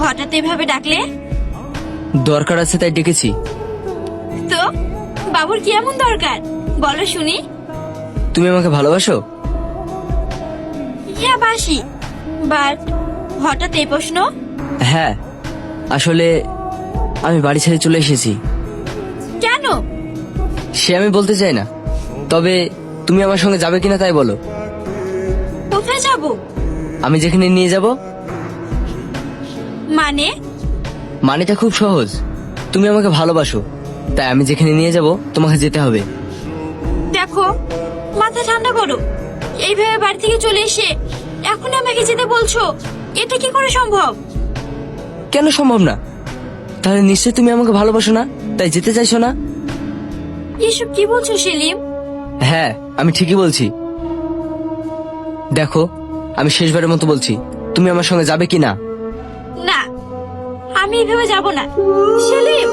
হঠাৎ এভাবে ডাকলে? দরকার আছে তাই ডেকেছি। তো বাবুর কি এমন দরকার বলো শুনি। তুমি আমাকে ভালোবাসো? হ্যাঁ বাসি, বাট হঠাৎ এই প্রশ্ন? হ্যাঁ, আসলে আমি বাড়ি ছেড়ে চলে এসেছি। কেন? সে আমি বলতে চাই না, তবে তুমি আমার সঙ্গে যাবে কিনা তাই বলো। কোথায় যাব? আমি যেখানে নিয়ে যাব। মানে? মানেটা খুব সহজ, তুমি আমাকে ভালোবাসো, তাই আমি যেখানে নিয়ে যাব তোমাকে যেতে হবে। দেখো, মাথা ঠান্ডা করো। এইভাবে বাড়ি থেকে চলে এসে এখন আমাকে যেতে বলছো, এটা কি করে সম্ভব? কেন সম্ভব না? তাহলে নিশ্চয় তুমি আমাকে ভালোবাসো না, তাই যেতে চাইছো না? এসব কি বলছো সেলিম? হ্যাঁ, আমি ঠিকই বলছি। দেখো, আমি শেষবারের মতো বলছি, তুমি আমার সঙ্গে যাবে কিনা? না, আমি এইভাবে যাব না। সেলিম!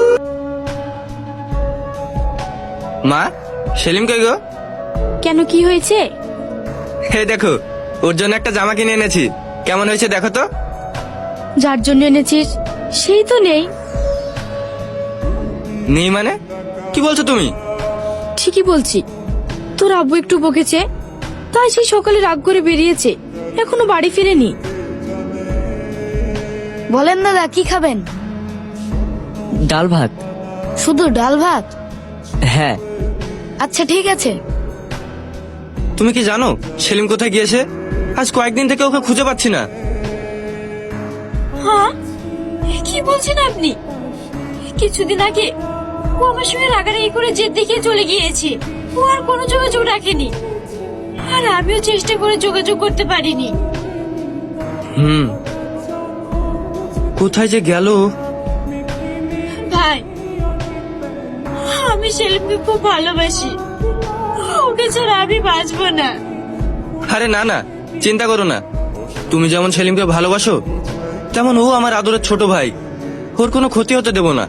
মা, সেলিম কই গো? কেন, কি হয়েছে? হে দেখো, ওর জন্য একটা জামা কিনে এনেছি। কেমন হয়েছে দেখো তো। যার জন্য এনেছিস সেই তো নেই। নেই মানে? কি বলছো তুমি? ঠিকই বলছি, তোর আব্বু একটু বকেছে, তাই সেই সকালে রাগ করে বেরিয়েছে, এখনো বাড়ি ফিরেনি। বলেন দাদা, কি খাবেন? ডাল ভাত। শুধু ডাল ভাত? হ্যাঁ। আচ্ছা ঠিক আছে। তুমি কি জানো সেলিম কোথায় গিয়েছে? আজ কয়েকদিন থেকে ওকে খুঁজে পাচ্ছি না। হ্যাঁ, কি বলছেন আপনি? কিছুদিন আগে ও আমার সঙ্গে রাগারাগি করে জেদ দেখিয়ে চলে গিয়েছে। ও আর কোনো যোগাযোগ রাখেনি, আর আমিও চেষ্টা করে যোগাযোগ করতে পারিনি। কোথায় যে গেল? ভাই, আমি সেলিমকে খুব ভালোবাসি, ওকে ছাড়া আমি বাঁচবো না। আরে না না, চিন্তা করো না। তুমি যেমন সেলিমকে ভালোবাসো, তেমন ও আমার আদরের ছোট ভাই। ওর কোনো ক্ষতি হতে দেব না।